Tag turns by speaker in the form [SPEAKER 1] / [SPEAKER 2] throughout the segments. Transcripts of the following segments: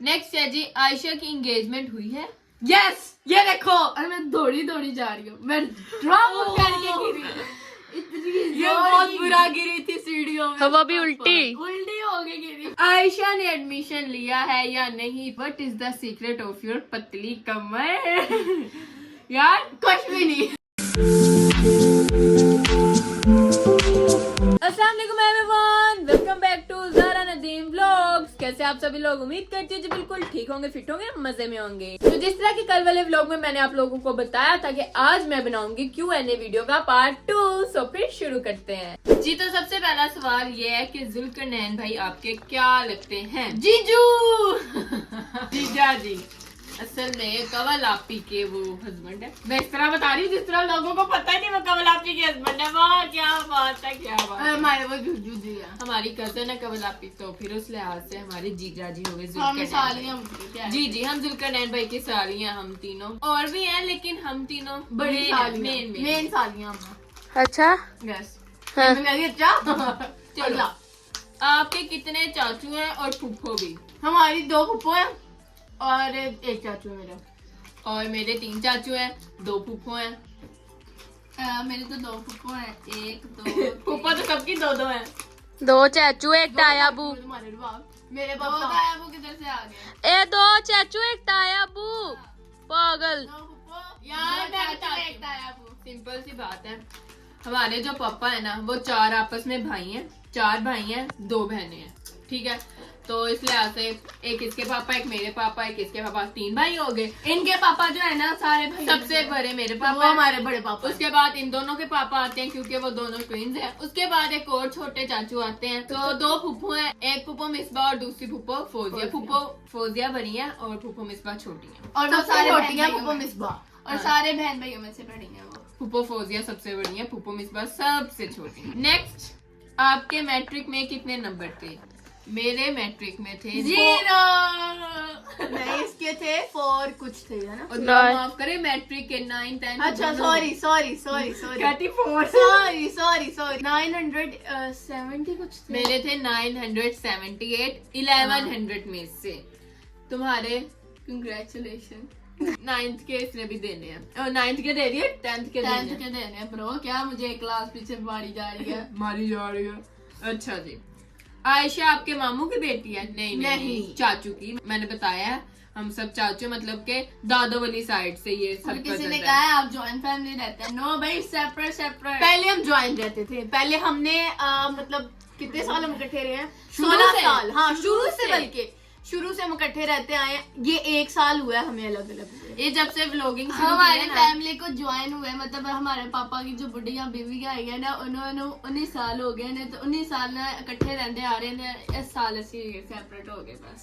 [SPEAKER 1] Next है जी, आयशा की engagement हुई है।
[SPEAKER 2] यस, ये देखो। अरे मैं दौड़ी जा रही हूँ, मैं ड्रामा करके गिरी। ये बहुत बुरा गिरी थी सीढ़ियों में।
[SPEAKER 1] वो भी उल्टी
[SPEAKER 2] हो गई गिरी।
[SPEAKER 1] आयशा ने एडमिशन लिया है या नहीं? What is the secret of your पतली कमर? यार
[SPEAKER 2] कुछ भी नहीं।
[SPEAKER 1] अस्सलाम वालेकुम everyone, welcome back to Zara Nadeem vlogs. कैसे आप सभी लोग? उम्मीद करती हूँ जी बिल्कुल ठीक होंगे, फिट होंगे, मजे में होंगे। तो जिस तरह की कल वाले व्लॉग में मैंने आप लोगों को बताया था कि आज मैं बनाऊंगी Q&A वीडियो का पार्ट 2। सो फिर शुरू करते हैं जी। तो सबसे पहला सवाल ये है कि जुल्करनैन भाई आपके क्या लगते हैं?
[SPEAKER 2] जीजू।
[SPEAKER 1] जीजा जी। असल में कवल आपी के वो हस्बैंड है। मैं इस तरह बता रही हूँ जिस तरह लोगों को पता ही नहीं वो कवल आपी के हस्बैंड है। वाह क्या बात है, क्या बात है।
[SPEAKER 2] हमारे वो जीजू जी है,
[SPEAKER 1] हमारी कजन है कवल आपी, तो फिर उस लिहाज से हमारे जीजा जी हो गए
[SPEAKER 2] सालियां।
[SPEAKER 1] जी जी, हम जुल्करनैन भाई की सालियां हम तीनों, और भी हैं लेकिन हम तीनों
[SPEAKER 2] बड़ी मेन सालियां।
[SPEAKER 1] अच्छा
[SPEAKER 2] यस।
[SPEAKER 1] हाँ।
[SPEAKER 2] अच्छा
[SPEAKER 1] चलो, आपके कितने चाचू हैं और फूफो भी?
[SPEAKER 2] हमारी 2 फुप्पो है और 1 चाचू है मेरा।
[SPEAKER 1] और मेरे 3 चाचू हैं, 2 फूफो हैं।
[SPEAKER 2] मेरे तो 2 फुप्पो है, 1 2
[SPEAKER 1] फूफो तो सबकी 2 हैं।
[SPEAKER 3] 2 चाचू 1 तायाबू।
[SPEAKER 2] मेरे पापा तायाबू किधर से आ गए?
[SPEAKER 3] ए 2 चाचू 1 तायाबू। पागल।
[SPEAKER 2] 2 फुप्पो
[SPEAKER 1] यार
[SPEAKER 2] एक तायाबू।
[SPEAKER 1] सिंपल सी बात है, हमारे जो पापा है ना वो 4 आपस में भाई हैं, 4 भाई हैं, 2 बहनें हैं, ठीक है। तो इस लिहाज से एक इसके पापा, एक मेरे पापा, एक इसके पापा, 3 भाई हो गए।
[SPEAKER 2] इनके पापा जो है ना सारे भाई,
[SPEAKER 1] सबसे बड़े मेरे पापा,
[SPEAKER 2] वो हमारे बड़े पापा।
[SPEAKER 1] उसके बाद इन दोनों के पापा आते हैं क्योंकि वो दोनों ट्विंस हैं। उसके बाद एक और छोटे चाचू आते हैं। तो 2 फुप्पो हैं, एक फुप्पो मिसबा और दूसरी फुप्पो फौजिया। फुप्पो फौजिया बड़ी है और फुप्पो मिसबा छोटी है।
[SPEAKER 2] और वो सारे छोटी है फुप्पो मिसबा, और सारे बहन भाइयों में से बड़ी है वो।
[SPEAKER 1] फुप्पो फौजिया सबसे बड़ी है, फुप्पो मिसबा सबसे छोटी है। नेक्स्ट, आपके मैट्रिक में कितने नंबर थे? मेरे मैट्रिक में थे
[SPEAKER 2] 0। नहीं, इसके थे 4 कुछ थे, है ना?
[SPEAKER 1] और माफ करे, मैट्रिक के 9 10।
[SPEAKER 2] अच्छा सॉरी 970 कुछ थे।
[SPEAKER 1] मेरे थे 978, 1100 में से। तुम्हारे?
[SPEAKER 2] कंग्रेचुलेशन।
[SPEAKER 1] 9th के इसने भी देने हैं, और 9th के दे दिए, 10th के देने हैं।
[SPEAKER 2] देने हैं ब्रो। क्या मुझे एक क्लास पीछे मारी जा रही है?
[SPEAKER 1] मारी जा रही है। अच्छा जी, आयशा आपके मामू की बेटी है? नहीं, चाचू की। मैंने बताया है हम सब चाचू, मतलब के दादो वाली साइड से ये सब।
[SPEAKER 2] किसी ने कहा है आप जॉइंट फैमिली रहते हैं? नो भाई, सेपरेट। पहले हम ज्वाइंट रहते थे। पहले हमने मतलब कितने साल हम इकट्ठे रहे हैं? 16 साल। हाँ, शुरू से, बल्कि शुरू से हम इकट्ठे रहते आए हैं। ये 1 साल हुआ है हमें अलग अलग।
[SPEAKER 1] ये जब से व्लॉगिंग
[SPEAKER 2] हमारी फैमिली को ज्वाइन हुए, मतलब हमारे पापा की जो बुढ़िया बीवी आई है ना, उन्होंने 19 साल हो गए ने, तो 19 साल ना इकट्ठे रहते आ रहे हैं। इस साल ऐसे सेपरेट हो गए बस।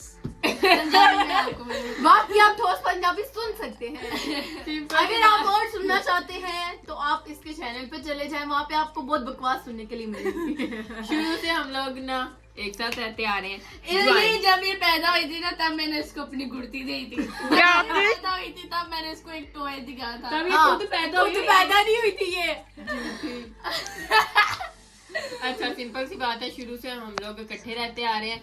[SPEAKER 2] बाकी आप ठोस पंजाबी सुन सकते हैं। अगर आप और सुनना चाहते हैं तो आप इसके चैनल पे चले जाएं, वहाँ पे आपको बहुत बकवास सुनने के लिए मिलेगी।
[SPEAKER 1] शुरू से हम लोग ना एक साथ रहते आ रहे हैं।
[SPEAKER 2] जब ये पैदा हुई थी ना, तब मैंने इसको अपनी गुड़ती दी थी। पैदा हुई थी तब मैंने इसको एक टॉय दिखाया था।
[SPEAKER 1] तब ये खुद पैदा
[SPEAKER 2] नहीं हुई थी ये।
[SPEAKER 1] अच्छा, सिंपल सी बात है, शुरू से हम लोग इकट्ठे रहते आ रहे हैं।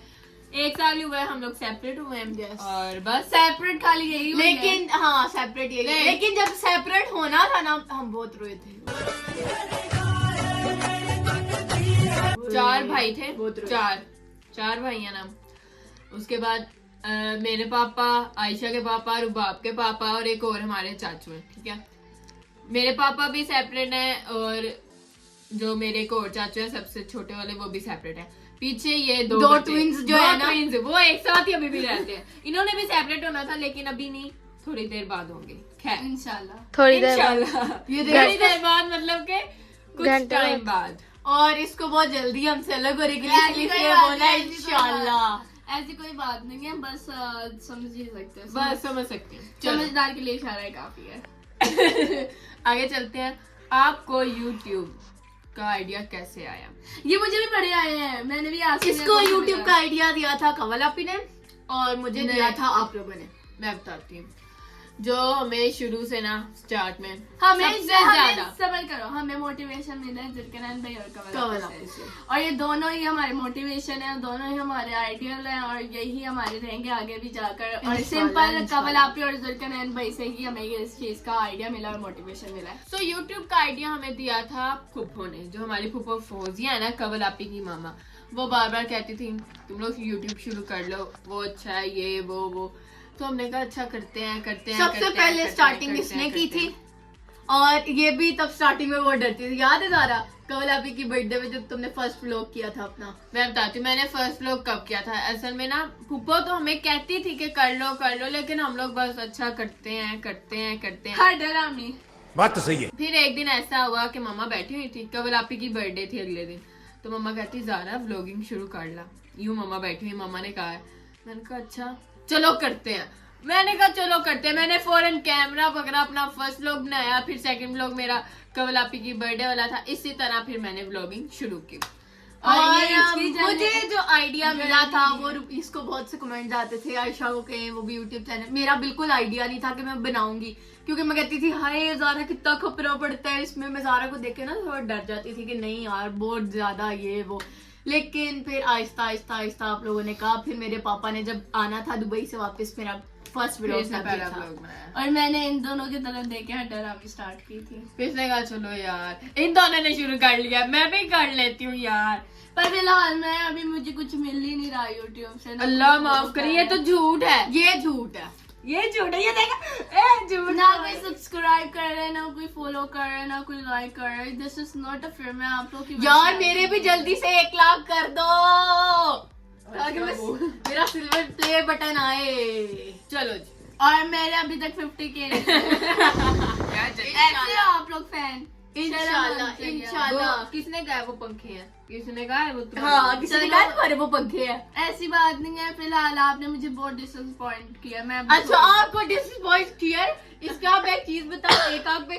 [SPEAKER 1] 1 साल हुआ है हम लोग सेपरेट हुए हैं। और बस सेपरेट खाली यही हुई है।
[SPEAKER 2] लेकिन हाँ, सेपरेट यही। लेकिन जब सेपरेट होना था ना, हम बहुत रोए थे।
[SPEAKER 1] 4 भाई थे, 4 भाई हैं ना। उसके बाद मेरे पापा, आयशा के पापा, रुबाब के पापा और एक और हमारे चाचू हैं, ठीक है। मेरे पापा भी सेपरेट हैं और जो मेरे एक और चाचू है सबसे छोटे वाले, वो भी सेपरेट है। पीछे ये 2 ट्विंस जो है ना, वो एक साथ ही अभी भी रहते हैं। इन्होंने भी सेपरेट होना था लेकिन अभी नहीं, थोड़ी देर बाद होंगे। खैर इंशाल्लाह,
[SPEAKER 3] थोड़ी देर
[SPEAKER 1] बाद मतलब के कुछ टाइम बाद।
[SPEAKER 2] और इसको बहुत जल्दी हमसे अलग होने के लिए बोला इंशाल्लाह। ऐसी कोई बात नहीं है, बस समझ ही सकते हैं।
[SPEAKER 1] बस समझ सकते हैं,
[SPEAKER 2] समझदार के लिए इशारा काफी है।
[SPEAKER 1] आगे चलते हैं। आपको YouTube का आइडिया कैसे आया?
[SPEAKER 2] ये मुझे भी बड़े आए हैं। मैंने भी इसको YouTube का आइडिया दिया था कवल आपी ने, और मुझे दिया था आप लोगों ने।
[SPEAKER 1] मैं बताती हूँ। जो हमें शुरू से ना स्टार्ट में
[SPEAKER 2] हमें
[SPEAKER 1] सबसे ज्यादा
[SPEAKER 2] सबर करो, हमें मोटिवेशन मिला है जुल्करनैन भाई और
[SPEAKER 1] कवल
[SPEAKER 2] कवल
[SPEAKER 1] आपी से।
[SPEAKER 2] और ये दोनों ही हमारे मोटिवेशन है, दोनों ही हमारे आइडियल हैं और यही हमारे रहेंगे आगे भी जाकर। और सिंपल कवल आपी और जुल्करनैन भाई से ही हमें ये इस चीज का आइडिया मिला और मोटिवेशन मिला है।
[SPEAKER 1] तो यूट्यूब का आइडिया हमें दिया था फूफो ने, जो हमारी फूफो फौजिया है ना, कवल आपी की मामा। वो बार बार कहती थी तुम लोग यूट्यूब शुरू कर लो, वो अच्छा है, ये वो। तो हमने कहा अच्छा करते हैं।
[SPEAKER 2] सबसे पहले स्टार्टिंग इसने की थी और ये भी तब स्टार्टिंग में बहुत डरती थी, याद है सारा? कवल आपी की बर्थडे में जब तुमने फर्स्ट व्लॉग किया था अपना।
[SPEAKER 1] मैं बताती हूँ मैंने फर्स्ट व्लॉग कब किया था। असल में ना फूफो तो हमें कहती थी कि कर लो, लेकिन हम लोग बस अच्छा करते हैं।
[SPEAKER 2] हाँ डरावनी
[SPEAKER 4] बात तो सही है।
[SPEAKER 1] फिर एक दिन ऐसा हुआ कि मम्मा बैठी हुई थी, कवल आपी की बर्थडे थी अगले दिन। तो मम्मा कहती ज़ारा व्लॉगिंग शुरू कर ला। यूं मम्मा बैठी हुई, मम्मा ने कहा है। मैंने कहा अच्छा चलो करते हैं। मैंने फौरन कैमरा पकड़ा, अपना फर्स्ट व्लॉग बनाया, फिर सेकंड व्लॉग मेरा कवल आपी की बर्थडे वाला था। इसी तरह फिर मैंने व्लॉगिंग शुरू की।
[SPEAKER 2] और मुझे जो आइडिया मिला था वो इसको बहुत से कमेंट आते थे, आयशा को कहें वो भी यूट्यूब चैनल। मेरा बिल्कुल आइडिया नहीं था कि मैं बनाऊंगी, क्योंकि मैं कहती थी हाय ज़ारा कितना खपरा पड़ता है इसमें। मैं ज़ारा को देख के ना थोड़ा डर जाती थी कि नहीं यार बहुत ज्यादा ये वो। लेकिन फिर आहिस्ता आप लोगों ने कहा। फिर मेरे पापा ने जब आना था दुबई से वापस, मेरा फर्स्ट व्लॉग था और मैंने इन दोनों की तरफ देख के डरावनी स्टार्ट की थी।
[SPEAKER 1] पिछले कहा चलो यार इन दोनों ने शुरू कर लिया, मैं भी कर लेती हूँ यार।
[SPEAKER 2] पर फिलहाल मैं अभी मुझे कुछ मिल ही नहीं रहा यूट्यूब से।
[SPEAKER 1] अल्लाह माफ करिए, ये तो झूठ है,
[SPEAKER 2] ये झूठ है।
[SPEAKER 1] ये देखा झूठ।
[SPEAKER 2] ना कोई सब्सक्राइब कर रहे हैं, ना कोई फॉलो कर रहे हैं, ना कोई लाइक कर रहा है। This is not a fair. मैं आप लोग की यार मेरे भी जल्दी से 1 लाख कर दो ताकि मेरा सिल्वर प्ले बटन आए।
[SPEAKER 1] चलो जी।
[SPEAKER 2] और मेरे अभी तक 50K ऐसे आप लोग फैन। इंशाल्लाह।
[SPEAKER 1] किसने कहा वो पंखे हैं? किसने कहा वो?
[SPEAKER 2] हाँ किसने कहा तुम्हारे वो पंखे हैं? ऐसी बात नहीं है। फिलहाल आपने मुझे बहुत डिसअपॉइंट किया। मैं अच्छा आपको डिसअपॉइंट किया? इसका आप एक चीज बताओ, एक आंख पे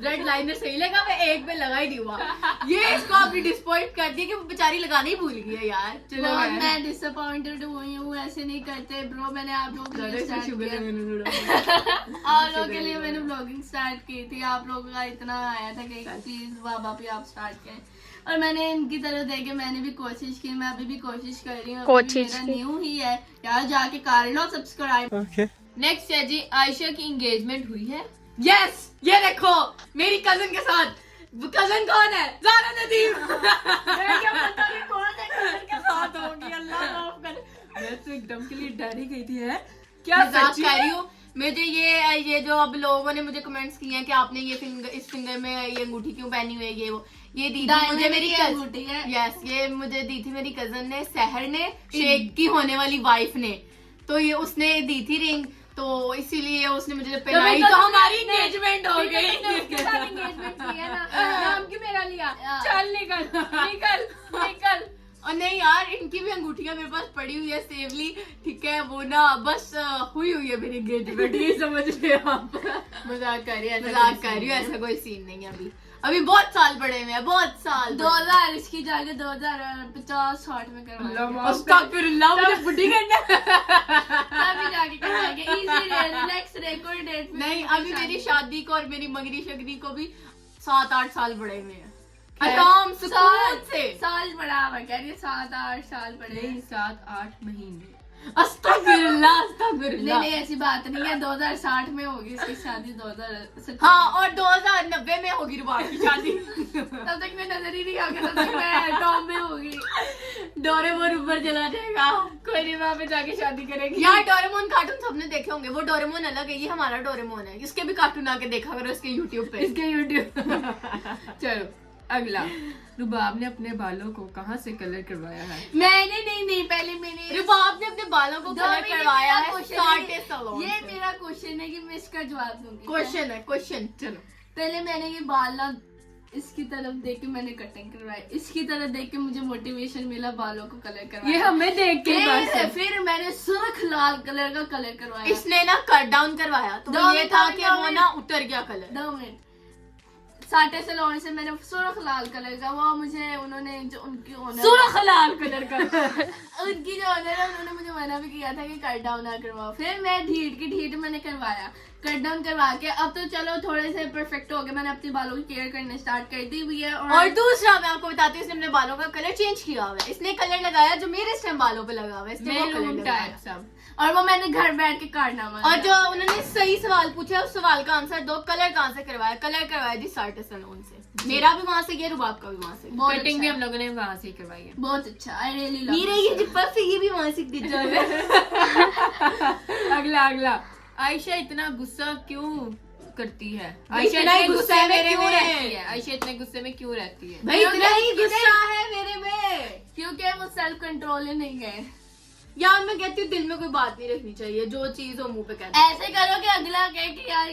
[SPEAKER 2] रेड लाइनर सही लगा, मैं एक पे लगा ही नहीं हुआ। ये इसको आपने डिसअपॉइंट कर दिया कि वो बेचारी लगाने ही भूल गई है यार। चलो मैं डिसअपॉइंटेड हुई हूँ, ऐसे नहीं करते ब्रो। मैंने आप लोगों के लिए मैंने व्लॉगिंग स्टार्ट की थी। आप लोगों का इतना आया था कि प्लीज बाबा पे आप स्टार्ट करें, और मैंने इनकी तरफ देखे मैंने भी कोशिश की। मैं अभी भी कोशिश कर रही हूँ, मेरा न्यू ही है यार, जाके कर लो सब्सक्राइब।
[SPEAKER 1] नेक्स्ट है जी, आयशा की एंगेजमेंट हुई है।
[SPEAKER 2] यस ये देखो मेरी कजन के साथ। कजन कौन है? ज़ारा नदीम। मैं क्या पता नहीं कौन है कजन के साथ होगी। अल्लाह माफ कर।
[SPEAKER 1] मैं तो एकदम के लिए डर ही गई थी। है
[SPEAKER 2] क्या सच कह रही हूँ? मुझे ये जो अब लोगों ने मुझे कमेंट्स किए हैं कि आपने ये इस फिंगर में ये अंगूठी क्यों पहनी हुई है, ये वो ये दी थी मुझे मेरी अंगूठी है। यस ये मुझे दी थी मेरी कजन ने, सहर ने, शेख की होने वाली वाइफ ने। तो ये उसने दी थी रिंग, तो इसीलिए उसने मुझे पहनाई। तो हमारी एंगेजमेंट हो गई। उसके साथ एंगेजमेंट किया ना। नाम क्यों मेरा लिया? चल निकल। और नहीं यार इनकी भी अंगूठियां मेरे पास पड़ी हुई है सेवली, ठीक है वो ना बस हुई है मेरी एंगेजमेंट। ये समझ रहे आप?
[SPEAKER 1] मजाक कर रही
[SPEAKER 2] है, ऐसा कोई सीन नहीं है। अभी बहुत साल पड़े हुए हैं, बहुत साल। 2000 इसकी जाके 2050-60 में करवाएंगे। अस्तगफिरुल्लाह, मुझे बुढ़ी करना। अभी जाके करवाएंगे। इजी रिलैक्स रे, कोई डेट नहीं। अभी मेरी शादी को और मेरी मंगनी शगनी को भी 7-8 साल पड़े हुए हैं। आराम से साल बड़ा मैं कह रही है, 7-8 साल पड़े।
[SPEAKER 1] 7-8 महीने।
[SPEAKER 2] अस्तगफिरुल्लाह। नहीं ऐसी बात नहीं है। 2060 में होगी इसकी शादी। 2000 हाँ और 2090 में होगी रुबाब की शादी। तब तक मैं नजर ही नहीं आ गया, तब तक मैं टॉम में होगी। डोरेमोन ऊपर चला जाएगा,
[SPEAKER 1] कोई नहीं वहाँ पे जाके शादी करेगी।
[SPEAKER 2] यार डोरेमोन कार्टून सबने देखे होंगे, वो डोरेमोन अलग है, ये हमारा डोरेमोन है। इसके भी कार्टून आके देखा करो इसके यूट्यूब पे।
[SPEAKER 1] चलो अगला, रुबाब ने अपने बालों को कहाँ से कलर करवाया है?
[SPEAKER 2] मैंने नहीं पहले मैंने रुबाब ने अपने बालों को कलर करवाया है कांटे सैलून। ये मेरा क्वेश्चन है कि मैं इसका जवाब दूंगी। क्वेश्चन चलो। पहले मैंने ये बाल ना इसकी तरफ देख के मैंने कटिंग करवाई, इसकी तरफ देख के मुझे मोटिवेशन मिला बालों को कलर करवाया।
[SPEAKER 1] ये हमें देख के
[SPEAKER 2] फिर मैंने सुर्ख लाल कलर का कलर करवाया। इसने ना कट डाउन करवाया तो ये था कि वो ना उतर गया कलर। 2 मिनट साटे सैलून से मैंने सुर्ख लाल कलर का, वो मुझे उन्होंने जो उनकी ओनर सुर्ख लाल कलर का उनकी जो ओनर है उन्होंने मुझे मना भी किया था कि कट डाउन ना करवाओ। फिर मैं ढीठ मैंने करवाया, कट डाउन करवा के अब तो चलो थोड़े से परफेक्ट हो गए। मैंने अपने बालों की केयर करने स्टार्ट कर दी हुई है।
[SPEAKER 4] और दूसरा मैं आपको बताती हूँ, इसने अपने बालों का कलर चेंज किया हुआ है। इसने कलर लगाया जो मेरे इस टाइम बालों पे लगा हुआ है, इसने वो कलर लगाया।
[SPEAKER 2] और वो मैंने घर बैठ के काटना हुआ।
[SPEAKER 4] और जो उन्होंने सही सवाल पूछा उस सवाल का आंसर दो, कलर कहाँ से करवाया? कलर करवाया जी साटे सैलून से। मेरा भी वहाँ से किया, रुबाब का भी वहाँ से।
[SPEAKER 1] कटिंग भी हम लोगों ने वहाँ से करवाई है।
[SPEAKER 2] बहुत अच्छा, आई रियली लव।
[SPEAKER 4] मेरा ये जिप्पर से ये भी वहाँ से दी जाए।
[SPEAKER 1] अगला आयशा इतना गुस्सा क्यों करती है?
[SPEAKER 4] आयशा इतने गुस्से में क्यों रहती है?
[SPEAKER 1] आयशा इतने गुस्से में क्यों रहती है?
[SPEAKER 4] भाई इतना ही गुस्सा है मेरे में,
[SPEAKER 2] क्योंकि वो सेल्फ कंट्रोल ही नहीं है।
[SPEAKER 4] यार मैं कहती हूँ दिल में कोई बात नहीं रखनी चाहिए, जो चीज हो मुंह पे कहते हैं।
[SPEAKER 2] ऐसे करो कि अगला कहे कि यार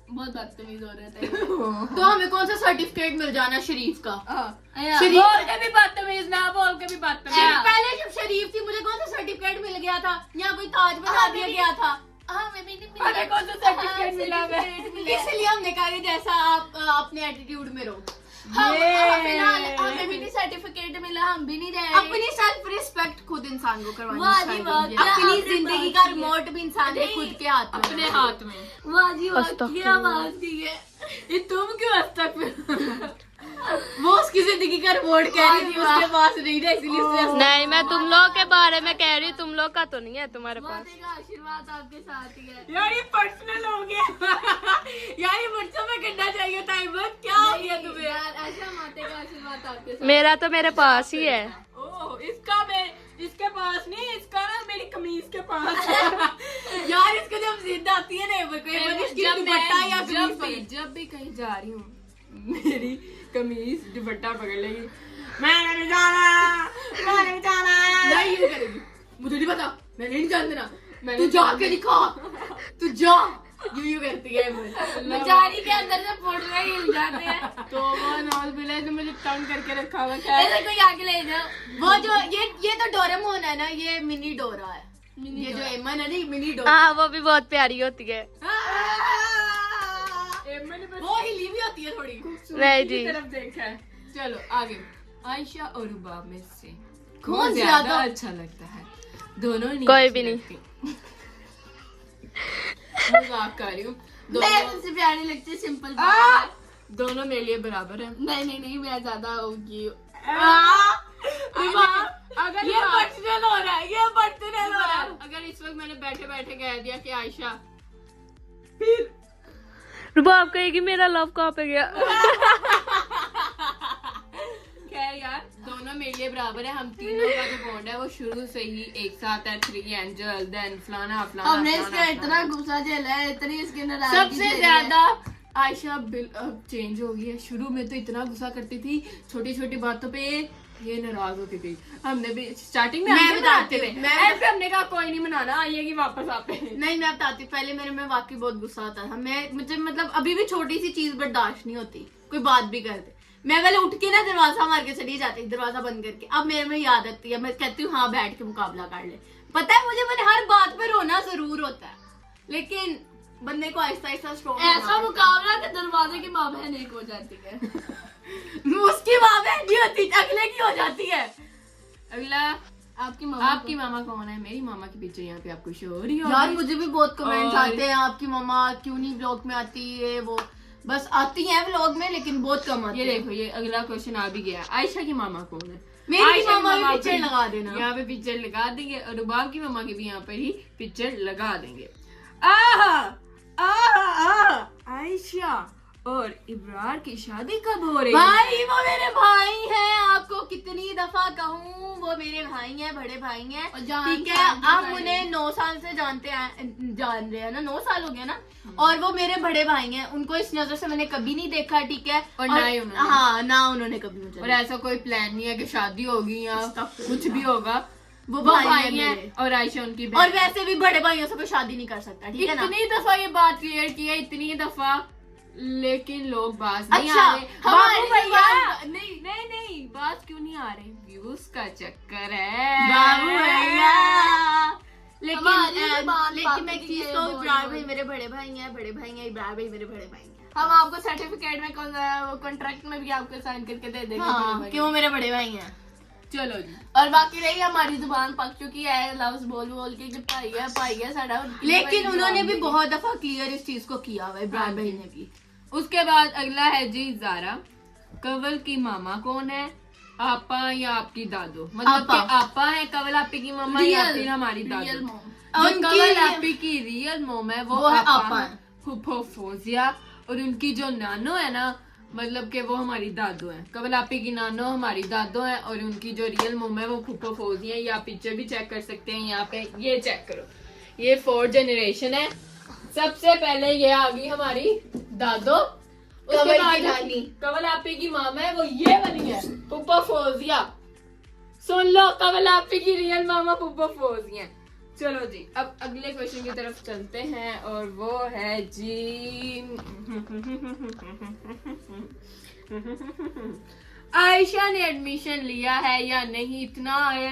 [SPEAKER 2] बहुत बदतमीज हो रहे थे।
[SPEAKER 4] तो हमें कौन सा सर्टिफिकेट मिल जाना शरीफ का?
[SPEAKER 1] शरीफ बोल के भी बदतमीज, ना बोल के भी बदतमीज।
[SPEAKER 4] पहले जब शरीफ थी मुझे कौन सा सर्टिफिकेट मिल गया था? यहाँ कोई ताज बना दिया गया था?
[SPEAKER 1] हमें कौन सा सर्टिफिकेट मिला?
[SPEAKER 4] इसलिए हमने कहा कि जैसा आप अपने एटीट्यूड में रहो।
[SPEAKER 2] फिलहाल हमें भी नहीं सर्टिफिकेट मिला, हम भी नहीं रहे।
[SPEAKER 4] अपनी सेल्फ रिस्पेक्ट खुद इंसान को करवानी
[SPEAKER 2] वाह जी वाह,
[SPEAKER 4] चाहिए। अपनी जिंदगी का रिमोट भी इंसान के खुद के हाथ में,
[SPEAKER 1] अपने हाथ में।
[SPEAKER 2] वाह जी वाह, क्या बात की है। ये तुम क्यों हद तक
[SPEAKER 4] वो उसकी जिंदगी का रिमोट कह रही थी, उसके पास नहीं था इसलिए उसने
[SPEAKER 3] नहीं, मैं तुम लोग के बारे में कह रही हूँ, तुम लोग का तो नहीं है तुम्हारे पास।
[SPEAKER 2] माते का आशीर्वाद आपके साथ ही है।
[SPEAKER 4] यार ये पर्सनल हो गया। यार ये मुझसे में करना चाहिए था। क्या हो गया तुम्हें?
[SPEAKER 2] यार ऐसा माते का आशीर्वाद आपके साथ।
[SPEAKER 3] मेरा तो मेरे पास ही है।
[SPEAKER 1] ओह, इसका मैं इसके पास नहीं, इसका ना मेरी कमीज के पास।
[SPEAKER 4] यार इसको जब जिद आती है ना
[SPEAKER 1] जब भी कहीं जा रही हूँ मेरी कमीज दुपट्टा पकड़ लेगी, मैंने नहीं जाना।
[SPEAKER 4] नहीं यूं करेगी, मुझे नहीं पता, मैंने नहीं जान देना, तू जाके दिखा, तू जा। यूं करती है
[SPEAKER 2] बेचारी के अंदर से फोड़ रहे हिल जाते हैं।
[SPEAKER 1] तो वो नॉल बिला तो मुझे तंग करके रखा हुआ है।
[SPEAKER 2] ऐसे कोई आगे ले जाओ।
[SPEAKER 4] वो जो ये तो डोरेमोन है ना, ये मिनी डोरा है। ये जो एमन है ना, मिनी डोरा।
[SPEAKER 3] हाँ, वो भी बहुत प्यारी होती है।
[SPEAKER 4] वो हिली भी होती है थोड़ी।
[SPEAKER 3] नहीं जी,
[SPEAKER 1] तरफ देखा है। चलो आगे, आयशा और रुबाब में से
[SPEAKER 4] कौन
[SPEAKER 1] ज्यादा अच्छा लगता है? दोनों नहीं,
[SPEAKER 3] कोई भी नहीं।
[SPEAKER 1] मजाक कर रही हूँ।
[SPEAKER 2] मैं सबसे प्यारी लगती है, सिंपल बात।
[SPEAKER 1] दोनों मेरे लिए बराबर है।
[SPEAKER 2] नहीं मैं ज्यादा होगी।
[SPEAKER 1] अगर
[SPEAKER 4] ये पर्सनल हो रहा है, ये पर्सनल हो रहा है।
[SPEAKER 1] अगर इस वक्त मैंने बैठे बैठे कह दिया कि आयशा,
[SPEAKER 3] रुबाब कहेगी मेरा लव कहाँ पे गया?
[SPEAKER 1] खैर यार, दोनों मेरे लिए बराबर है। हम तीनों का जो बॉन्ड है वो शुरू से ही एक साथ है। 3 एंजल, देन फलाना फलाना।
[SPEAKER 2] हमने इसका इतना गुस्सा झेला है, इतनी इसकी नाराजगी
[SPEAKER 1] सबसे ज्यादा आयशा चेंज हो गई है। शुरू में तो इतना गुस्सा करती थी, छोटी छोटी बातों पे ये नाराज होती थी। हमने भी स्टार्टिंग में
[SPEAKER 4] मैं बताती
[SPEAKER 1] थे,
[SPEAKER 4] हूँ,
[SPEAKER 1] ऐसे हमने कहा कोई नहीं मनाना, आइएगी वापस आप पे।
[SPEAKER 4] नहीं मैं बताती हूँ, पहले मेरे में वाकई बहुत गुस्सा आता था। मुझे मतलब अभी भी छोटी सी चीज बर्दाश्त नहीं होती, कोई बात भी कर दे, मैं पहले उठ के ना दरवाजा मार के चली जाती, दरवाजा बंद करके। अब मेरे में याद आती है, मैं कहती हूँ हाँ बैठ के मुकाबला कर ले। पता है मुझे मैंने हर बात पे रोना जरूर होता है, लेकिन बंदे को आहिस्ता आहिस्ता स्ट्रॉन्ग
[SPEAKER 2] ऐसा मुकाबला के दरवाजे की माँ बहन एक हो जाती है।
[SPEAKER 4] उसकी माँ बहन नहीं होती, अगले की हो जाती है।
[SPEAKER 1] अगला,
[SPEAKER 2] आपकी
[SPEAKER 1] मामा कौन है? मेरी मामा के पीछे यहाँ पे आपको शो हो रही है।
[SPEAKER 4] यार मुझे भी बहुत कमेंट्स आते हैं, आपकी मामा क्यों नहीं व्लॉग में आती है? वो बस आती है व्लॉग में, लेकिन बहुत कम आती है।
[SPEAKER 1] ये देखो, ये अगला क्वेश्चन आ भी गया। आयशा की मामा कौन है?
[SPEAKER 4] मेरी मामा भी पिक्चर लगा देना,
[SPEAKER 1] यहाँ पे पिक्चर लगा देंगे, और रुबाब की मामा की भी यहाँ पर ही पिक्चर लगा देंगे। आहा आयशा और इब्रार की शादी कब हो रही है?
[SPEAKER 4] भाई वो मेरे भाई हैं, आपको कितनी दफा कहूँ, वो मेरे भाई हैं, बड़े भाई हैं, ठीक है। हम उन्हें 9 साल से जान रहे हैं ना, 9 साल हो गया ना, और वो मेरे बड़े भाई हैं। उनको इस नजर से मैंने कभी नहीं देखा, ठीक है।
[SPEAKER 1] और ना ही उन्होंने,
[SPEAKER 4] हाँ ना उन्होंने कभी मुझे,
[SPEAKER 1] और ऐसा कोई प्लान नहीं है कि शादी होगी या कुछ भी होगा।
[SPEAKER 4] वो
[SPEAKER 1] भाई हैं और आयशा उनकी बहन।
[SPEAKER 4] और वैसे भी बड़े भाइयों से कोई शादी नहीं कर सकता, ठीक है ना।
[SPEAKER 1] इतनी दफा ये बात क्लियर की है, इतनी दफा, लेकिन लोग बात नहीं
[SPEAKER 4] अच्छा,
[SPEAKER 1] आ रहे। बाबू भैया, नहीं बात क्यों नहीं आ रही? व्यूज का चक्कर है
[SPEAKER 4] बाबू भैया। लेकिन
[SPEAKER 2] हमारी जुबान
[SPEAKER 4] लेकिन मैं
[SPEAKER 2] बाकी
[SPEAKER 4] एक चीज
[SPEAKER 2] है,
[SPEAKER 4] तो,
[SPEAKER 2] बोल
[SPEAKER 4] इब्रार
[SPEAKER 2] बोल।
[SPEAKER 4] भाई मेरे बड़े भाई हैं, बड़े भाई हैं, इब्रार भाई मेरे बड़े भाई हैं।
[SPEAKER 2] हम आपको सर्टिफिकेट में कॉन्ट्रैक्ट में भी आपको साइन करके दे देंगे
[SPEAKER 4] हाँ कि वो मेरे बड़े भाई हैं।
[SPEAKER 1] चलो जी।
[SPEAKER 2] और बाकी रही हमारी जुबान पक चुकी है लफ्ज बोल बोल के कि भाई है साडा।
[SPEAKER 4] लेकिन उन्होंने भी बहुत दफा क्लियर इस चीज को किया हुआ है, इब्राहिम भाई ने भी।
[SPEAKER 1] उसके बाद अगला है जी ज़ारा। कंवल की मामा कौन है? आपा या आपकी दादो? मतलब कि आपा है कंवल आपी की मामा या फिर हमारी दादो? जो कंवल आपी की रियल मोम है वो
[SPEAKER 4] है
[SPEAKER 1] आपा है, फूफो फोजिया। और उनकी जो नानो है ना, मतलब कि वो हमारी दादो है। कंवल आपी की नानो हमारी दादो है और उनकी जो रियल मोम है वो फूफो फोजिया है। ये आप पिक्चर भी चेक कर सकते हैं यहाँ पे, ये चेक करो, ये 4th जनरेशन है। सबसे पहले ये आ गई हमारी दादो, उसके बाद कंवल आपी की मामा है वो ये बनी है पुप्पा फोजिया। सुन लो, कंवल आपी की रियल मामा पुप्पा फोजिया। चलो जी, अब अगले क्वेश्चन की तरफ चलते हैं और वो है जी आयशा ने एडमिशन लिया है या नहीं? इतना आया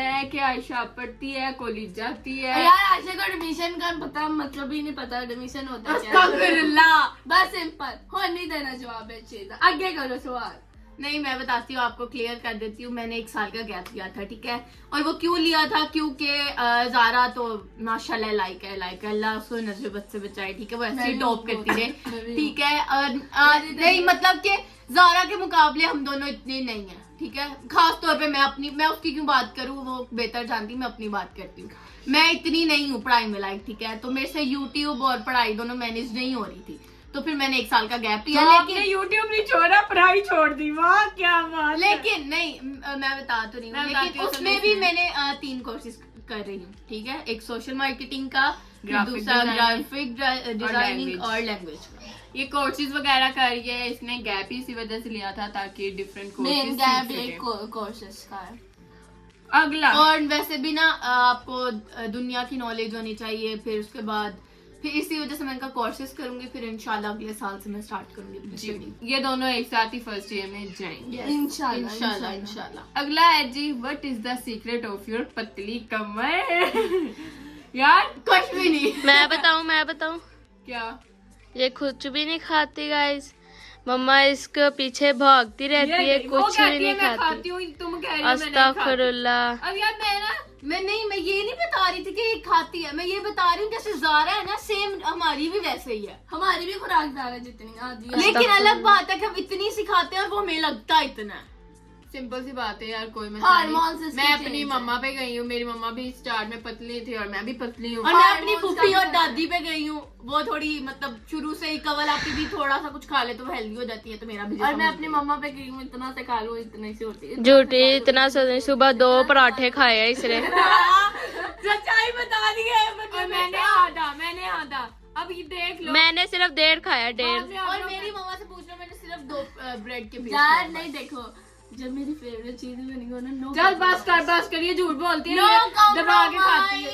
[SPEAKER 1] है कि आयशा पढ़ती है, कॉलेज जाती है।
[SPEAKER 2] यार आयशा को एडमिशन का पता मतलब ही नहीं पता एडमिशन होता है क्या।
[SPEAKER 4] अस्तगफिरुल्लाह।
[SPEAKER 2] बस सिंपल हो नहीं देना जवाब है चीज। आगे करो सवाल।
[SPEAKER 4] नहीं, मैं बताती हूँ आपको, क्लियर कर देती हूँ। मैंने 1 साल का गैप लिया था, ठीक है। और वो क्यों लिया था? क्योंकि ज़ारा तो माशाल्लाह लाइक है अल्लाह उसको नजर से बचाए, ठीक है। वो ऐसे ही टॉप करती रहे, ठीक है। और नहीं मतलब कि ज़ारा के मुकाबले हम दोनों इतने नहीं है, ठीक है। खास तौर पे मैं उसकी क्यों बात करूँ, वो बेहतर जानती, मैं अपनी बात करती हूँ। मैं इतनी नहीं हूँ पढ़ाई में लाइक, ठीक है। तो मेरे से यूट्यूब और पढ़ाई दोनों मैनेज नहीं हो रही थी, तो फिर मैंने 1 साल का गैप लिया। लेकिन
[SPEAKER 1] यूट्यूब नहीं छोड़ा, पढ़ाई छोड़ दी। वाह क्या बात।
[SPEAKER 4] लेकिन नहीं, मैं बता तो नहीं हूँ, लेकिन उसमें भी मैंने 3 कोर्सेज कर रही हूँ, ठीक है। एक सोशल मार्केटिंग का, दूसरा ग्राफिक डिजाइनिंग और लैंग्वेज का।
[SPEAKER 1] ये कोर्सेज वगैरह कर रही है, इसने गैप ही इसी वजह से लिया था ताकि डिफरेंट
[SPEAKER 2] कोर्सेज का है।
[SPEAKER 1] अगला,
[SPEAKER 4] और वैसे भी ना आपको दुनिया की नॉलेज होनी चाहिए। फिर उसके बाद फिर इसी वजह से मैं इनका कोर्सेज करूंगी, फिर इंशाल्लाह अगले साल से मैं स्टार्ट करूंगी।
[SPEAKER 1] ये दोनों एक साथ ही फर्स्ट ईयर में जाएंगे
[SPEAKER 2] इंशाल्लाह।
[SPEAKER 1] अगला है जी, what is the secret of your पतली कमर? यार
[SPEAKER 4] कुछ भी नहीं।
[SPEAKER 3] मैं बताऊं
[SPEAKER 1] क्या?
[SPEAKER 3] ये कुछ भी नहीं खाती गाइस। मम्मा इसके पीछे भागती रहती है, कुछ भी नहीं खाती।
[SPEAKER 1] तुम कह रही हो
[SPEAKER 3] अस्तगफिरुल्लाह।
[SPEAKER 1] अब यार
[SPEAKER 4] मैं ये नहीं बता रही थी कि ये खाती है, मैं ये बता रही हूँ जैसे ज़ारा है ना, सेम हमारी भी वैसे ही है।
[SPEAKER 2] हमारी भी खुराकदार है जितनी आदि है।
[SPEAKER 4] लेकिन अलग बात है कि हम इतनी सिखाते हैं और वो हमें लगता है इतना।
[SPEAKER 1] सिंपल सी बात है यार, कोई
[SPEAKER 2] हार्मोन्स
[SPEAKER 1] मैं अपनी मम्मा पे गई हूँ, मेरी मम्मा भी स्टार्ट में पतली थी और मैं भी पतली हूँ।
[SPEAKER 4] और मैं अपनी फूफी और दादी पे गई हूँ, वो थोड़ी मतलब शुरू से ही कंवल आपकी भी थोड़ा सा कुछ खा ले तो वो हेल्दी हो जाती है, तो मेरा भी।
[SPEAKER 2] और मैं अपनी मम्मा पे गई हूँ, इतना से खा लूँ इतनी सी होती है।
[SPEAKER 3] झूठी इतना सुबह 2 पराठे खाए हैं इसने।
[SPEAKER 4] सच्चाई बता दी है।
[SPEAKER 1] और मैंने आधा अब ये देख लो,
[SPEAKER 3] मैंने सिर्फ 1.5 खाया, 1.5।
[SPEAKER 4] और मेरी मम्मा से पूछ लो, मैंने सिर्फ 2 ब्रेड के पीस
[SPEAKER 2] यार नहीं देखो, जब मेरी फेवरेट चीज बनी हो ना,
[SPEAKER 1] चल बस कर, ये झूठ बोलती है, दबा के खाती है।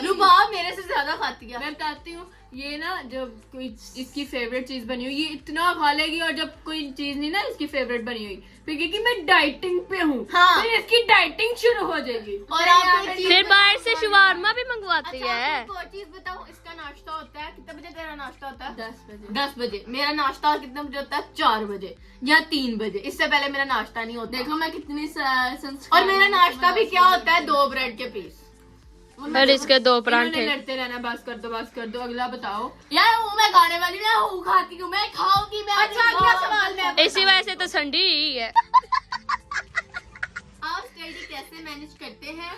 [SPEAKER 4] रुबाब मेरे से ज्यादा खाती है।
[SPEAKER 1] मैं बताती हूँ, ये ना जब कोई इसकी फेवरेट चीज बनी हुई ये इतना खा लेगी, और जब कोई चीज नहीं ना इसकी फेवरेट बनी हुई फिर कि मैं डाइटिंग पे हूँ,
[SPEAKER 4] हाँ।
[SPEAKER 1] फिर इसकी डाइटिंग शुरू हो जाएगी।
[SPEAKER 4] और आप
[SPEAKER 3] फिर बाहर से शवारमा भी मंगवाती है।
[SPEAKER 4] एक चीज बताऊँ, इसका नाश्ता होता है कितने बजे? तेरा नाश्ता होता है
[SPEAKER 2] 10 बजे।
[SPEAKER 4] 10 बजे। मेरा नाश्ता कितने बजे होता है? 4 बजे या 3 बजे। इससे पहले मेरा नाश्ता नहीं होता।
[SPEAKER 2] देखो मैं कितनी
[SPEAKER 4] और मेरा नाश्ता भी क्या होता है? 2 ब्रेड के पीस
[SPEAKER 3] और इसके 2 पराठे।
[SPEAKER 1] लड़ते रहना, बस कर दो। अगला बताओ
[SPEAKER 2] यार, हूँ मैं खाने वाली, मैं हूँ खाती हूँ, मैं खाऊंगी। मैं
[SPEAKER 4] अच्छा अगला सवाल मैं
[SPEAKER 3] इसी वजह से तो संडी ही है।
[SPEAKER 4] आप स्टडी कैसे मैनेज करते हैं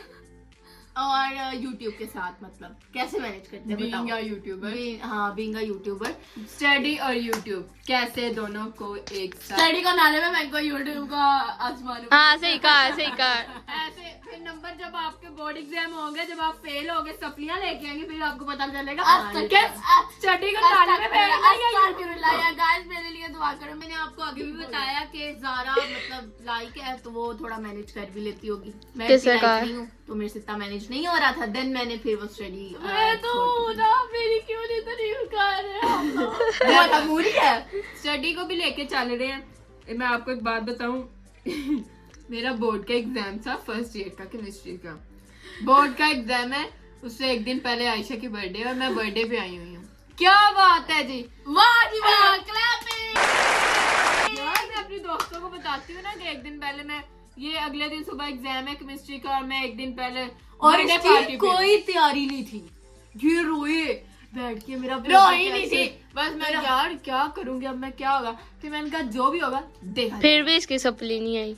[SPEAKER 4] और यूट्यूब के साथ, मतलब कैसे मैनेज करते हैं
[SPEAKER 1] बीइंग
[SPEAKER 4] बताओ।
[SPEAKER 1] A YouTuber.
[SPEAKER 4] हाँ, बीइंग अ यूट्यूबर।
[SPEAKER 1] स्टडी और यूट्यूब कैसे दोनों को एक साथ?
[SPEAKER 2] स्टडी का नाले में मैं को यूट्यूब का आसमान।
[SPEAKER 3] हाँ सही कहा।
[SPEAKER 1] ऐसे फिर नंबर जब आपके बोर्ड एग्जाम होंगे, जब आप फेल होगे, सप्लियां लेके आएंगे, फिर आपको पता चलेगा स्टडी का नाले में फेल
[SPEAKER 2] गाइस मेरे लिए दुआ करो।
[SPEAKER 4] मैंने आपको आगे भी बताया कि ज़ारा मतलब लाइक है तो वो थोड़ा मैनेज कर भी लेती होगी। मैं
[SPEAKER 3] किससे कहा?
[SPEAKER 4] नहीं हूँ तो मेरे से इतना मैनेज नहीं हो रहा था। देन मैंने फिर वो स्टडी
[SPEAKER 2] मेरी क्यों नहीं तारीफ कर रहे
[SPEAKER 4] है।
[SPEAKER 1] स्टडी को भी लेके चल रहे हैं। मैं आपको एक बात बताऊं, मेरा बोर्ड का एग्जाम था फर्स्ट ईयर का, केमिस्ट्री का बोर्ड का एग्जाम है। उससे एक दिन पहले आयशा की बर्थडे और मैं बर्थडे पे आई हुई हूँ, क्या बात है जी,
[SPEAKER 2] वाह जी वाह, क्लैपिंग।
[SPEAKER 1] यार मैं अपने दोस्तों को बताती हूँ ना कि एक दिन पहले मैं ये अगले दिन सुबह एग्जाम है केमिस्ट्री का, और मैं एक दिन पहले
[SPEAKER 4] और
[SPEAKER 1] birthday
[SPEAKER 4] इसकी
[SPEAKER 1] party पे
[SPEAKER 4] कोई तैयारी नहीं थी, ये रोए बैठ के, मेरा
[SPEAKER 1] रोई नहीं थी, बस मैं यार क्या करूंगी अब, मैं क्या होगा, फिर मैंने कहा जो भी होगा देखा
[SPEAKER 3] फिर भी इसकी सप्ली नहीं आई।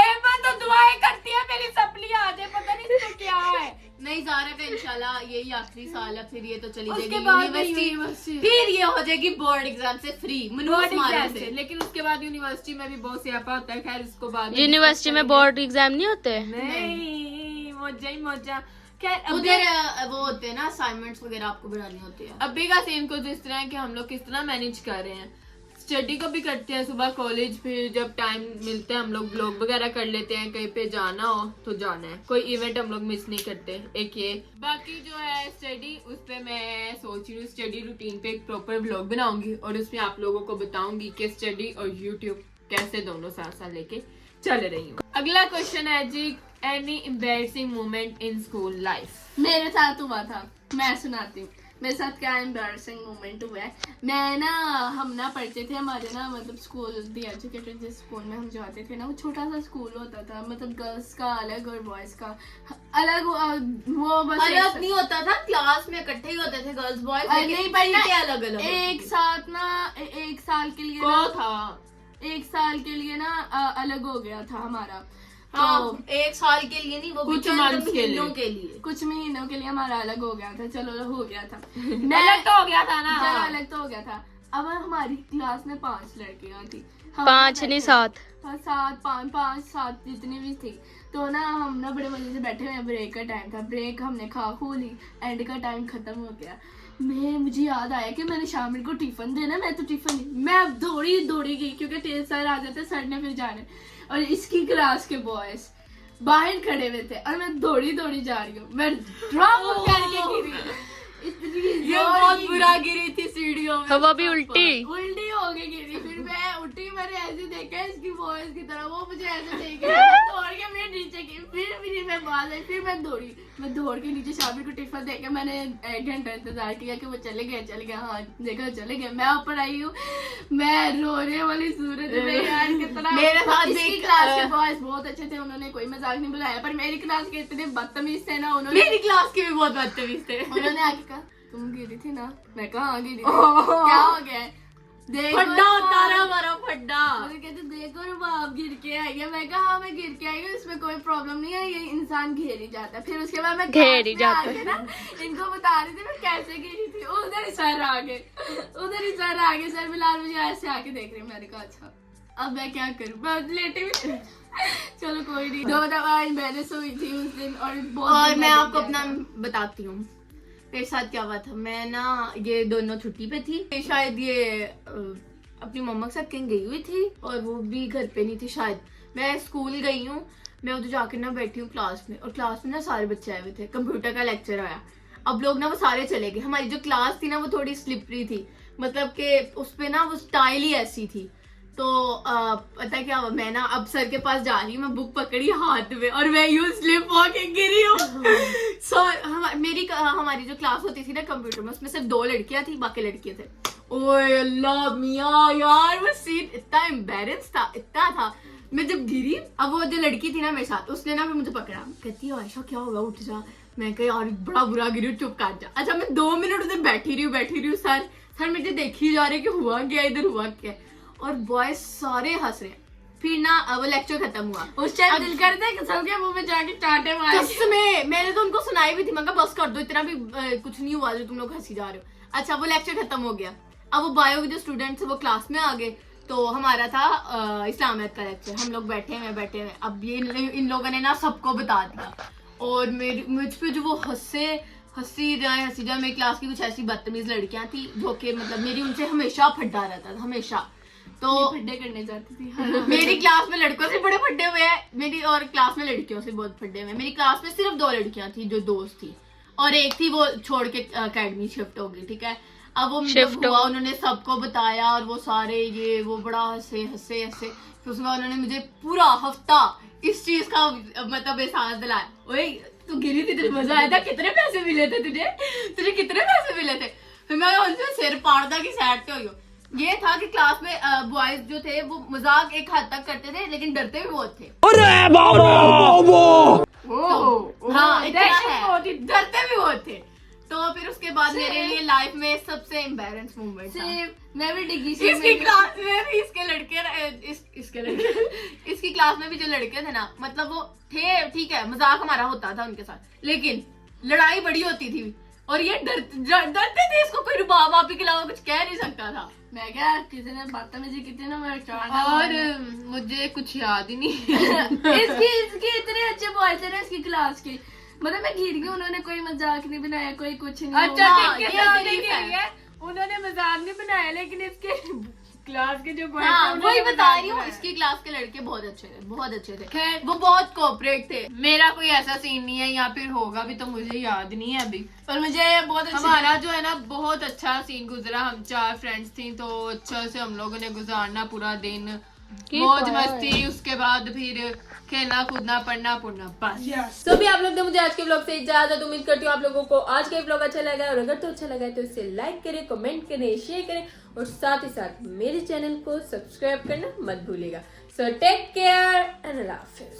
[SPEAKER 1] एमन तो दुआएं करती है मेरी सप्ली आ जाए, पता नहीं इसको क्या है।
[SPEAKER 4] नहीं, ज़ारा का इंशाल्लाह यही आखिरी साल है, फिर ये तो चली
[SPEAKER 1] उसके
[SPEAKER 4] जाएगी
[SPEAKER 1] बाद
[SPEAKER 4] यूनिवर्सिटी, फिर ये हो जाएगी बोर्ड एग्जाम से फ्री, मनोज मारे से।
[SPEAKER 1] लेकिन उसके बाद यूनिवर्सिटी में भी बहुत स्यापा होता है, खैर इसको बाद
[SPEAKER 3] यूनिवर्सिटी में बोर्ड एग्जाम नहीं होते?
[SPEAKER 1] नहीं, मौजा ही मौजा। खैर
[SPEAKER 4] उधर वो होते हैं ना असाइनमेंट्स वगैरह आपको बनानी होती है।
[SPEAKER 1] अभी का सीन कुछ इस तरह है कि हम लोग किस तरह मैनेज कर रहे हैं, स्टडी को भी करते हैं सुबह कॉलेज, फिर जब टाइम मिलता है हम लोग ब्लॉग वगैरह कर लेते हैं, कहीं पे जाना हो तो जाना है, कोई इवेंट हम लोग मिस नहीं करते। एक ये बाकी जो है स्टडी, उस पे मैं सोच रही हूँ स्टडी रूटीन पे एक प्रॉपर ब्लॉग बनाऊंगी और उसमें आप लोगों को बताऊंगी कि स्टडी और यूट्यूब कैसे दोनों साथ साथ लेके चल रही हूँ। अगला क्वेश्चन है जी, any embarrassing moment in school life?
[SPEAKER 2] मेरे साथ हुआ था, मैं सुनाती हूँ मेरे साथ क्या एम्बैरसिंग मोमेंट हुआ है। मैं ना, हम ना पढ़ते थे, हमारे ना मतलब स्कूल दी एजुकेटेड जिस स्कूल में हम जाते थे ना, वो छोटा सा स्कूल होता था, मतलब गर्ल्स का अलग और बॉयज का अलग, वो बस
[SPEAKER 4] अलग नहीं होता था, क्लास में इकट्ठे ही होते थे गर्ल्स बॉयज,
[SPEAKER 2] नहीं पढ़ना
[SPEAKER 4] अलग अलग
[SPEAKER 2] एक साथ ना, एक साल के लिए
[SPEAKER 1] को था,
[SPEAKER 2] एक साल के लिए ना अलग हो गया था हमारा।
[SPEAKER 4] हाँ, एक साल के लिए नहीं, वो
[SPEAKER 1] कुछ
[SPEAKER 4] मंथ्स
[SPEAKER 1] के लिए,
[SPEAKER 2] कुछ महीनों के लिए हमारा अलग हो गया था। चलो हो गया था
[SPEAKER 1] अलग तो हो गया था ना,
[SPEAKER 2] चलो अलग तो हो गया था। अब हमारी क्लास में 5 लड़कियां थी,
[SPEAKER 3] 5 नहीं 7,
[SPEAKER 2] 5-7 जितनी भी थी। तो ना हम ना बड़े मजे से बैठे हुए, ब्रेक का टाइम था, ब्रेक हमने खा खू ली, एंड का टाइम खत्म हो गया। मुझे याद आया कि मैंने शामिल को टिफिन देना, मैं तो टिफिन नहीं, मैं अब दौड़ी गई क्योंकि तेज सर आ जाते, सर ने फिर जाने, और इसकी क्लास के बॉयज बाहर खड़े हुए थे और मैं दौड़ी जा रही हूँ, मैं ड्रॉप करके गिरी, इतनी
[SPEAKER 4] ये बहुत बुरा गिरी थी सीढ़ियों में,
[SPEAKER 3] वो भी उल्टी
[SPEAKER 2] हो गई गिरी। फिर मैं उठी, मैंने ऐसे देखा इसकी बॉयज की तरह, वो मुझे ऐसे देख रहे, दौड़ के मैं नीचे गई, फिर मैं बाहर आई, फिर मैं दौड़ के नीचे शामिल को टिफिन देके मैंने 1 घंटा इंतजार किया कि वो चले गए, हाँ देखा चले गए। मैं ऊपर आई हूँ, मैं रोने वाली सूरत में यार, कितना
[SPEAKER 4] मेरे साथ
[SPEAKER 2] इसकी क्लास के बॉयज बहुत अच्छे थे, उन्होंने कोई मजाक नहीं बुलाया, पर मेरी क्लास के इतने बदतमीज थे ना, उन्होंने
[SPEAKER 4] मेरी क्लास के भी बहुत बदतमीज थे।
[SPEAKER 2] उन्होंने आके कहा तुम गिरी थी ना, मैं कहा हाँ गिरी थी, क्या हो गया, देखो
[SPEAKER 4] फड्डा होता रहा हमारा फड्डा।
[SPEAKER 2] मुझे कहते देखो ना बाप गिर के आई है, मैं कहा हाँ मैं गिर के आई हूँ, इसमें कोई प्रॉब्लम नहीं है, ये इंसान घेर ही जाता है। फिर उसके बाद मैं
[SPEAKER 3] घेर ही जाता
[SPEAKER 2] है ना, इनको बता रही थी मैं कैसे गिरी थी, उधर ही सर आगे सर बिलाल मुझे ऐसे आके देख रहे, मैंने कहा अच्छा अब मैं क्या करूँ, मैं लेटे हुई चलो कोई नहीं। 2 दफा मैंने सोई थी उस दिन, और
[SPEAKER 4] मैं आपको अपना बताती हूँ मेरे साथ क्या हुआ था। मैं ना ये दोनों छुट्टी पे थी, शायद ये अपनी मम्मा के साथ कहीं गई हुई थी और वो भी घर पे नहीं थी शायद। मैं स्कूल गई हूँ, मैं उधर जाकर ना बैठी हूँ क्लास में, और क्लास में ना सारे बच्चे आए हुए थे, कंप्यूटर का लेक्चर आया। अब लोग ना वो सारे चले गए, हमारी जो क्लास थी ना वो थोड़ी स्लिपरी थी, मतलब कि उस पे ना वो स्टाइल ही ऐसी थी। तो पता क्या हुआ, मैं ना अब सर के पास जा रही हूँ, मैं बुक पकड़ी हाथ में और मैं यूं स्लिप होके गिरी हूँ। हमारी जो क्लास होती थी ना कंप्यूटर में, उसमें सिर्फ 2 लड़कियां थी, बाकी लड़कियां थे। ओए अल्लाह मियां यार, वो सीन इतना एम्बैरेस था, इतना था। मैं जब गिरी, अब वो जो लड़की थी ना मेरे साथ, उसने ना मुझे पकड़ा, कहती है आयशा क्या होगा, उठ जा। मैं कहा यार बड़ा बुरा गिरी हूँ, चुप कर जा। अच्छा मैं 2 मिनट उधर बैठी रही हूँ, सर मुझे देखी जा रहे कि हुआ क्या, इधर हुआ क्या, और बॉयज सारे हंस रहे। फिर ना वो लेक्चर खत्म हुआ,
[SPEAKER 2] उस टाइम दिल करता है कि सबके मुंह में जाके चाटे मारे।
[SPEAKER 4] कसमें मैंने तो उनको सुनाई भी थी, मैं कहा बस कर दो, इतना भी कुछ नहीं हुआ जो तुम लोग हंसी जा रहे हो। अच्छा वो लेक्चर खत्म हो गया, अब वो बायो के जो स्टूडेंट्स वो क्लास में आ गए, तो हमारा था इस्लामियत का लेक्चर, हम लोग बैठे हुए। अब ये इन लोगों ने ना सबको बता दिया, और मुझ पे जो वो हंसी जाए मेरी क्लास की कुछ ऐसी बदतमीज लड़कियां थी जो कि मतलब मेरी उनसे हमेशा फड्डा रहता था, हमेशा। तो
[SPEAKER 2] फड्डे करने जाती थी
[SPEAKER 4] मेरी क्लास में लड़कों से बड़े फड्डे हुए हैं मेरी, और क्लास में लड़कियों से बहुत फड्डे हुए हैं। मेरी क्लास में सिर्फ 2 लड़कियां थी जो दोस्त थी, और एक थी वो छोड़ के अकेडमी शिफ्ट हो गई, ठीक है। अब वो हुआ, उन्होंने सबको बताया, और वो सारे वो बड़ा हंसे। फिर उसके बाद उन्होंने मुझे पूरा हफ्ता इस चीज का मतलब एहसास दिलाया, ओए तू गिरी थी, तुझे मजा आया था, कितने पैसे मिले थे तुझे कितने पैसे मिले थे। फिर मैं उनसे सिर पाड़दा की साइड पे हुई हूँ। ये था कि क्लास में बॉयज जो थे वो मजाक एक हद तक करते थे लेकिन डरते भी बहुत थे। हाँ इतना है, डरते भी बहुत थे। तो फिर उसके बाद मेरे लिए लाइफ में सबसे एम्बैरेंस मोमेंट था।
[SPEAKER 2] मैं भी डिग्री
[SPEAKER 4] इसकी क्लास में भी इसके लड़के इसकी क्लास में भी जो लड़के थे ना, मतलब वो थे ठीक है, मजाक हमारा होता था उनके साथ, लेकिन लड़ाई बड़ी होती थी और ये डरते थे। इसको कोई रुबाब आपी के अलावा कुछ कह नहीं सकता था।
[SPEAKER 2] मैं क्या कितने बदतमीजी कितने ना मैं
[SPEAKER 1] और मुझे कुछ याद ही नहीं।
[SPEAKER 2] इसके इतने अच्छे बॉयज थे ना इसकी क्लास के, मतलब मैं घिर गई, उन्होंने कोई मजाक नहीं बनाया, कोई कुछ नहीं।
[SPEAKER 1] अच्छा
[SPEAKER 4] ये
[SPEAKER 1] ठीक है, उन्होंने मजाक नहीं बनाया लेकिन इसके क्लास के जो बॉयज
[SPEAKER 4] हाँ वही बता रही हूँ, इसकी क्लास के लड़के बहुत अच्छे थे, बहुत अच्छे थे।
[SPEAKER 1] खैर
[SPEAKER 4] वो बहुत कोऑपरेट थे।
[SPEAKER 1] मेरा कोई ऐसा सीन नहीं है, या फिर होगा भी तो मुझे याद नहीं है अभी।
[SPEAKER 2] पर मुझे बहुत अच्छे
[SPEAKER 1] हमारा जो है ना बहुत अच्छा सीन गुजरा। हम 4 फ्रेंड्स थी तो अच्छा से हम लोगों ने गुजारना पूरा दिन, मौज मस्ती, उसके बाद फिर खेलना कूदना पढ़ना बस।
[SPEAKER 3] तो भी आप लोग ने मुझे आज के ब्लॉग से इजाजत। उम्मीद करती हूँ आप लोगों को आज का ब्लॉग अच्छा लगा, और अगर तो अच्छा लगा है तो इसे लाइक करें, कमेंट करें, शेयर करें और साथ ही साथ मेरे चैनल को सब्सक्राइब करना मत भूलिएगा। सो टेक केयर एंड अल्लाह हाफिज।